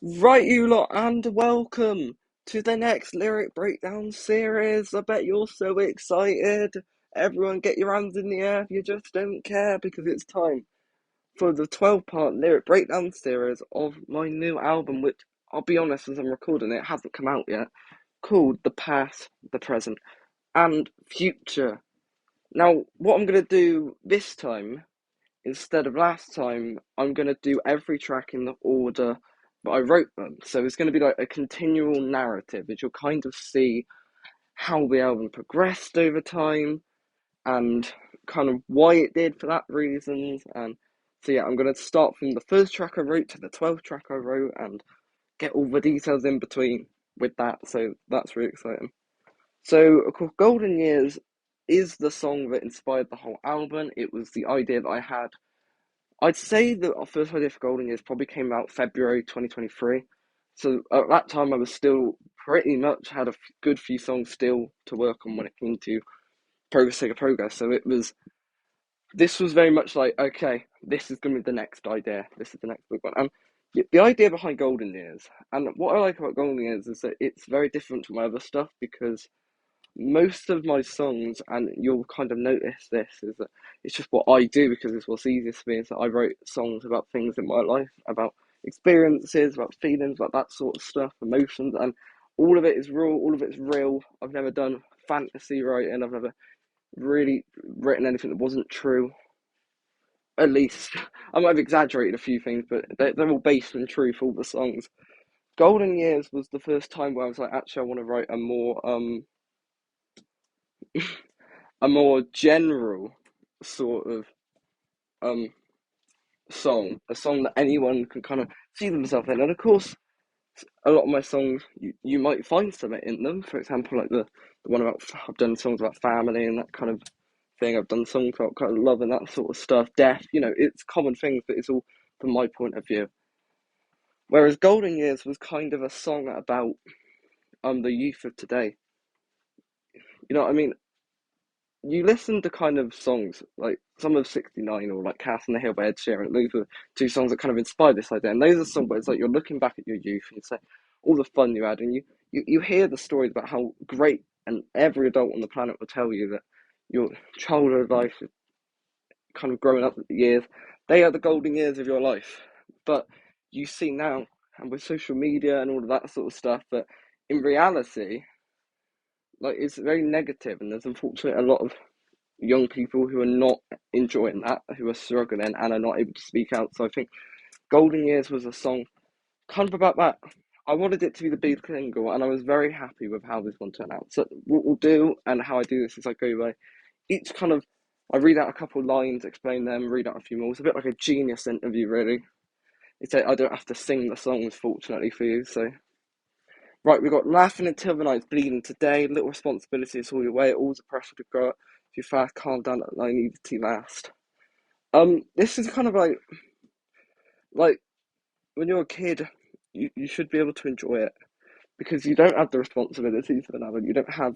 Right, you lot, and welcome to the next lyric breakdown series. I bet you're so excited. Everyone, get your hands in the air if you just don't care because it's time for the 12-part lyric breakdown series of my new album, which I'll be honest, as I'm recording it, hasn't come out yet, called The Past, The Present, and Future. Now, what I'm going to do this time instead of last time, I'm going to do every track in the order that I wrote them. So it's going to be like a continual narrative, as you'll kind of see how the album progressed over time and kind of why it did for that reasons. And so yeah, I'm going to start from the first track I wrote to the 12th track I wrote and get all the details in between with that. So that's really exciting. So of course, Golden Years is the song that inspired the whole album. It was the idea that I had. I'd say that our first idea for Golden Years probably came out February 2023. So at that time, I was still pretty much had a good few songs still to work on when it came to Progress Take a Progress. So this was very much like, okay, this is going to be the next idea. This is the next big one. And the idea behind Golden Years, and what I like about Golden Years is that it's very different from my other stuff because most of my songs, and you'll kind of notice this, is that it's just what I do because it's what's easiest for me. Is that I wrote songs about things in my life, about experiences, about feelings, about that sort of stuff, emotions, and all of it is raw, all of it's real. I've never done fantasy writing, I've never really written anything that wasn't true. At least, I might have exaggerated a few things, but they're all based in truth, all the songs. Golden Years was the first time where I was like, actually, I want to write a more general sort of um song, a song that anyone can kind of see themselves in. And of course, a lot of my songs you might find something in them. For example, like the one about I've done songs about family and that kind of thing. I've done songs about kind of love and that sort of stuff, death. It's common things, but it's all from my point of view. Whereas Golden Years was kind of a song about the youth of today. You know what I mean? You listen to kind of songs like some of 69 or like Cass and the Hill by Ed Sheeran. Those were two songs that kind of inspired this idea. And those are songs where it's like you're looking back at your youth and you say all the fun you had, and you hear the stories about how great, and every adult on the planet will tell you that your childhood life, kind of growing up years, they are the golden years of your life. But you see now, and with social media and all of that sort of stuff, that in reality, like it's very negative, and there's unfortunately a lot of young people who are not enjoying that, who are struggling and are not able to speak out. So I think Golden Years was a song kind of about that. I wanted it to be the big single, and I was very happy with how this one turned out. So what we'll do, and how I do this, is I go by each kind of, I read out a couple of lines, explain them, read out a few more. It's a bit like a Genius interview, really. I don't have to sing the songs, fortunately for you. So right, we've got laughing until the night's bleeding today. Little responsibility is all your way. All's a pressure to grow up. If you fast, calm down. I need to last. This is kind of like when you're a kid, you should be able to enjoy it because you don't have the responsibilities of an adult. You don't have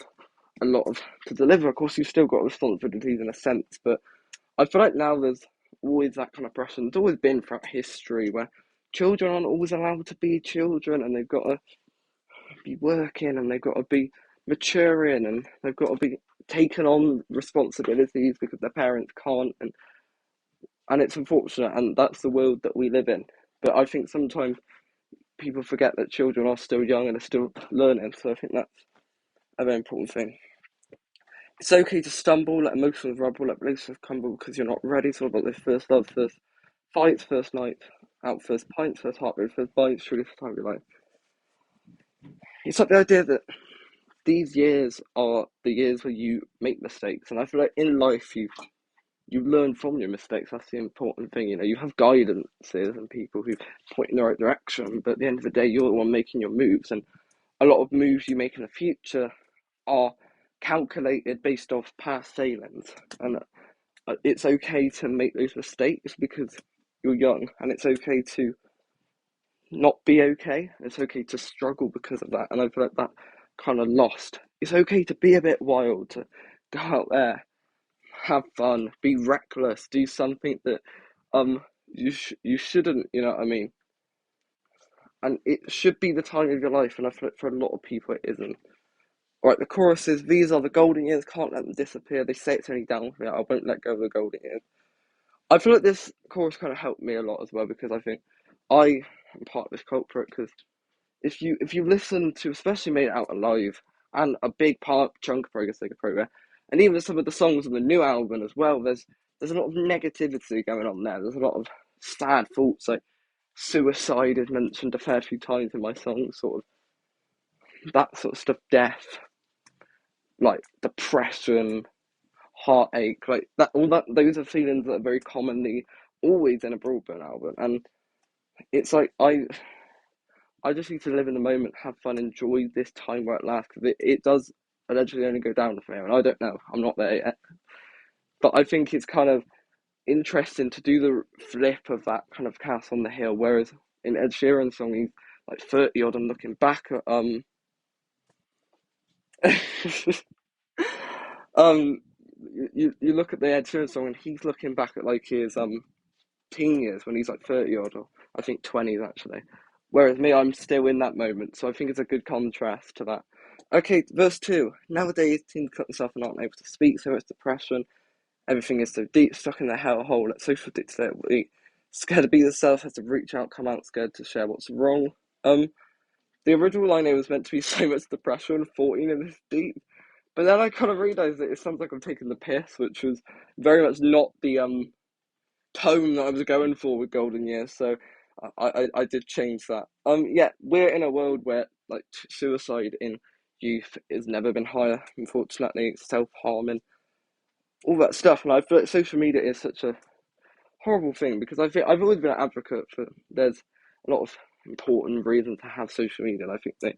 a lot of to deliver. Of course, you've still got responsibilities in a sense, but I feel like now there's always that kind of pressure. There's always been throughout history where children aren't always allowed to be children, and they've got to be working, and they've got to be maturing, and they've got to be taking on responsibilities because their parents can't, and it's unfortunate, and that's the world that we live in. But I think sometimes people forget that children are still young and are still learning, so I think that's a very important thing. It's okay to stumble, let emotions rubble, let relationships crumble because you're not ready. It's all about this first love, first fights, first night, out first pints, first heartbreak, first bites, truly first time of your life. It's like the idea that these years are the years where you make mistakes, and I feel like in life you learn from your mistakes. That's the important thing. You have guidances and people who point in the right direction, but at the end of the day, you're the one making your moves, and a lot of moves you make in the future are calculated based off past failings, and it's okay to make those mistakes because you're young, and it's okay to not be okay. It's okay to struggle because of that, and I feel like that kind of lost. It's okay to be a bit wild, to go out there, have fun, be reckless, do something that you shouldn't. You know what I mean? and it should be the time of your life, and I feel like for a lot of people it isn't. Right, the chorus is, these are the golden years, can't let them disappear. They say it's only down for me, I won't let go of the golden years. I feel like this chorus kind of helped me a lot as well, because I think I am part of this culprit. Because if you listen to, especially Made It Out Alive, and a big part chunk of Progress Take a Progress, and even some of the songs on the new album as well, there's a lot of negativity going on there. There's a lot of sad thoughts, like suicide is mentioned a fair few times in my songs, sort of that sort of stuff, death, like depression, heartache, like that. All that, those are feelings that are very commonly always in a Broadburn album, and it's like I just need to live in the moment, have fun, enjoy this time where it lasts, because it does allegedly only go down from here, and I don't know, I'm not there yet. But I think it's kind of interesting to do the flip of that kind of Castle on the Hill, whereas in Ed Sheeran's song he's like 30 odd and looking back at um you look at the Ed Sheeran song and he's looking back at like his teen years when he's like 30 odd, or I think 20s actually. Whereas me, I'm still in that moment, so I think it's a good contrast to that. Okay, verse 2. Nowadays, teens cut themselves and aren't able to speak, so it's depression. Everything is so deep, stuck in their hellhole, let social dictate. Scared to be themselves, has to reach out, come out, scared to share what's wrong. Um, the original line here was meant to be so much depression, 14 and this deep. But then I kind of realised that it sounds like I'm taking the piss, which was very much not the tone that I was going for with Golden Years. So I did change that. Yeah, we're in a world where like suicide in youth has never been higher. Unfortunately, self harming, all that stuff, and I feel like social media is such a horrible thing, because I think I've always been an advocate for there's a lot of important reasons to have social media, and I think that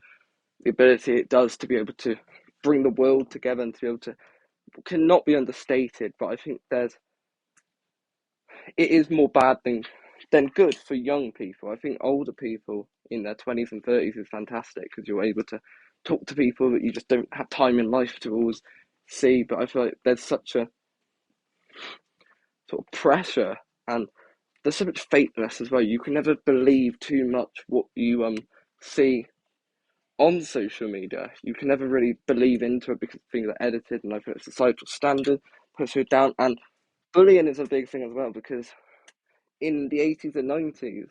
the ability it does to be able to bring the world together and to be able to cannot be understated. But I think it is more bad than good for young people. I think older people in their 20s and 30s is fantastic, because you're able to talk to people that you just don't have time in life to always see. But I feel like there's such a sort of pressure, and there's so much fakeness as well. You can never believe too much what you see on social media. You can never really believe into it, because things are edited, and I think societal standard puts you down. And bullying is a big thing as well, because in the 80s and 90s,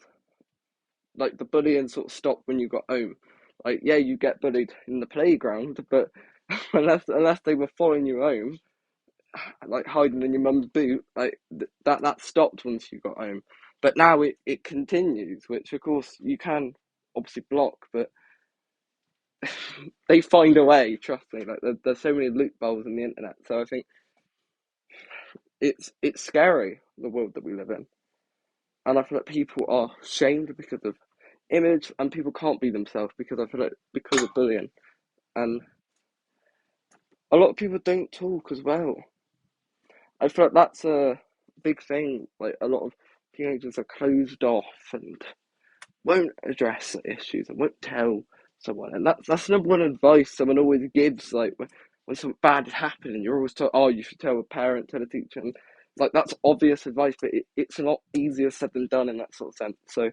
like the bullying sort of stopped when you got home. Like, yeah, you get bullied in the playground, but unless they were following you home, like hiding in your mum's boot, like that stopped once you got home. But now it continues, which of course you can obviously block, but they find a way. Trust me, like there's so many loopholes in the internet. So I think it's scary, the world that we live in, and I feel like people are shamed because of image, and people can't be themselves because I feel like because of bullying, and a lot of people don't talk as well. I feel like that's a big thing. Like a lot of teenagers are closed off and won't address the issues and won't tell someone. And that's number one advice someone always gives. Like when something bad is happening, you're always told, "Oh, you should tell a parent, tell a teacher." And like that's obvious advice, but it's a lot easier said than done in that sort of sense. So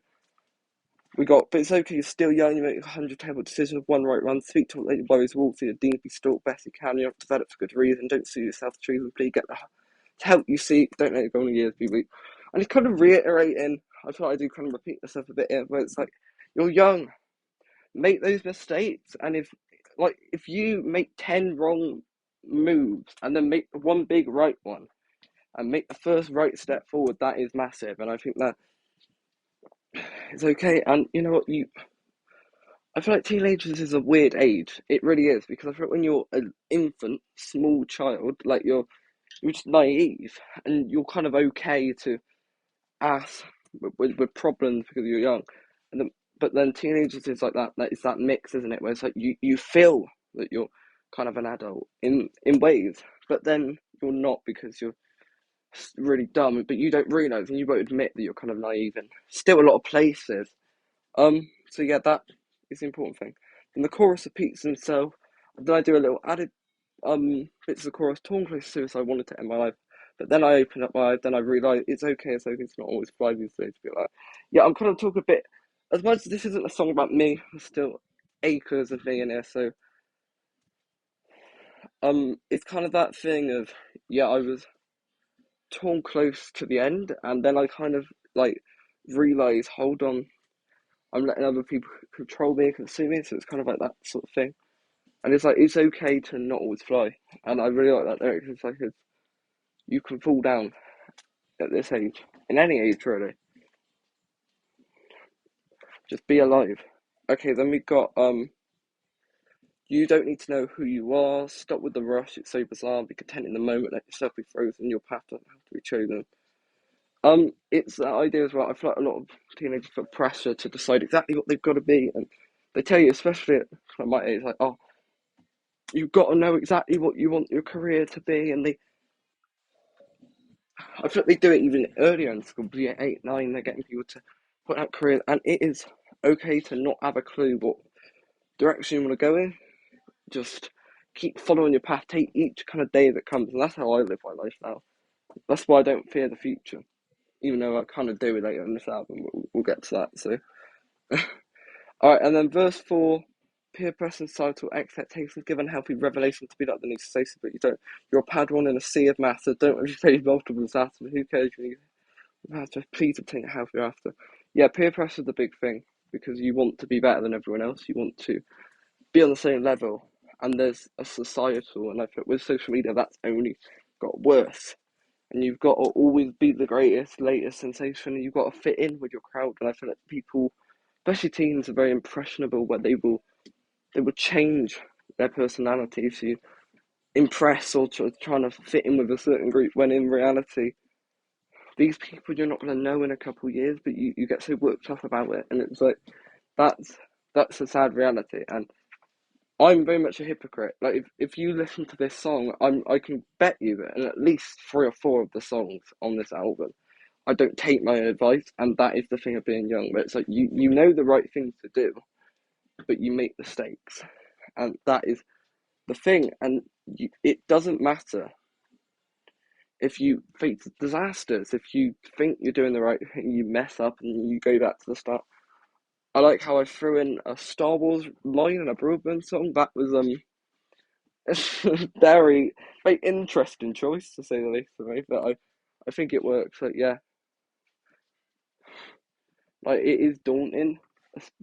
but it's okay, you're still young, you make 100 terrible decisions, one right run, speak to what lady worries, walk through the dean, be stalked best you can, you're not developed for good reason, don't sue yourself to treason, please get the help you seek, don't let your golden years be weak. And it's kind of reiterating, I feel like I do kind of repeat myself a bit here, where it's like, you're young, make those mistakes, and if you make 10 wrong moves, and then make one big right one, and make the first right step forward, that is massive, and I think that is okay. And you know what, I feel like teenagers is a weird age. It really is, because I feel like when you're an infant, small child, like you're just naive, and you're kind of okay to ask with problems because you're young, but then teenagers is like that. That is that mix, isn't it? Where it's like you feel that you're kind of an adult in ways, but then you're not, because you're really dumb. But you don't realize, and you won't admit that you're kind of naive in still a lot of places. So yeah, that is the important thing. And the chorus repeats himself. Then I do a little added bits of the chorus. Torn close to suicide, wanted to end my life. But then I open up my eyes, then I realise it's okay, it's okay, it's not always 5 years later to be like, yeah, I'm kind of talking as much as this isn't a song about me, there's still acres of me in here. So it's kind of that thing of, yeah, I was torn close to the end, and then I kind of like realize, hold on, I'm letting other people control me and consume me. So it's kind of like that sort of thing. And it's like it's okay to not always fly. And I really like that lyric. It's like you can fall down at this age, in any age really. Just be alive. Okay, then we got you don't need to know who you are. Stop with the rush. It's so bizarre. Be content in the moment. Let yourself be frozen. Your path doesn't have to be chosen. It's that idea as well. I feel like a lot of teenagers feel pressure to decide exactly what they've got to be, and they tell you, especially at my age, like, oh, you've got to know exactly what you want your career to be, and I feel like they do it even earlier in school. But yeah, 8, 9, they're getting people to put out careers, and it is okay to not have a clue what direction you want to go in. Just keep following your path. Take each kind of day that comes, and that's how I live my life now. That's why I don't fear the future, even though I kind of do later in this album. We'll get to that. So, all right, and then verse 4. Peer pressure, societal expectations, give unhealthy revelation to be like the new society, but you don't. You're a Padawan in a sea of matter. Don't if you face multiple atoms. Who cares? You have to please obtain a healthy after. Yeah, peer pressure is the big thing because you want to be better than everyone else. You want to be on the same level, and there's a societal, and I think with social media that's only got worse. And you've got to always be the greatest, latest sensation. And you've got to fit in with your crowd, and I feel like people, especially teens, are very impressionable, where they will change their personality to impress or trying to fit in with a certain group. When in reality, these people you're not going to know in a couple of years, but you get so worked up about it, and it's like that's that's a sad reality. And I'm very much a hypocrite. Like if you listen to this song, I can bet you that in at least 3 or 4 of the songs on this album, I don't take my own advice, and that is the thing of being young. But it's like you know the right thing to do, but you make mistakes, and that is the thing. And it doesn't matter if you face disasters. If you think you're doing the right thing, you mess up and you go back to the start. I like how I threw in a Star Wars line in a Broadband song. That was very very interesting choice to say the least for me, but I think it works. Like yeah, like it is daunting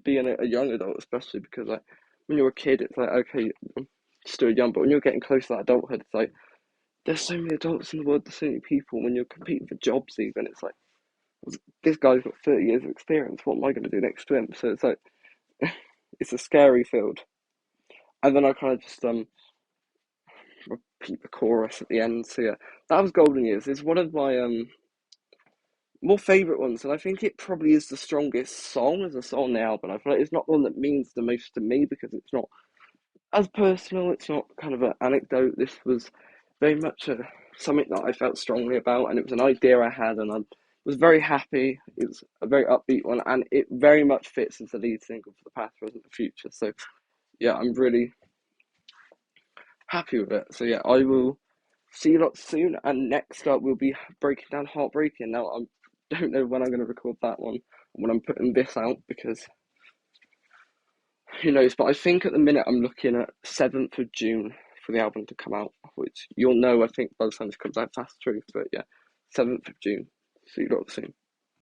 being a young adult, especially because like when you're a kid, it's like okay, I'm still young, but when you're getting close to that adulthood, it's like there's so many adults in the world, there's so many people. When you're competing for jobs, even it's like this guy's got 30 years of experience. What am I going to do next to him? So it's like it's a scary field. And then I kind of just repeat the chorus at the end. So yeah, that was Golden Years. It's one of my more favourite ones, and I think it probably is the strongest song as a song on the album. I feel like it's not the one that means the most to me because it's not as personal. It's not kind of an anecdote. This was very much something that I felt strongly about, and it was an idea I had, and I was very happy. It was a very upbeat one, and it very much fits as the lead single for the past, present, and future. So yeah, I'm really happy with it. So yeah, I will see you lot soon. And next up, we'll be breaking down Heartbreaking. Now I don't know when I'm going to record that one, when I'm putting this out, because who knows. But I think at the minute I'm looking at 7th of June for the album to come out, which you'll know I think by the time this comes out, Fast Truth. But yeah, 7th of June. See you lot soon.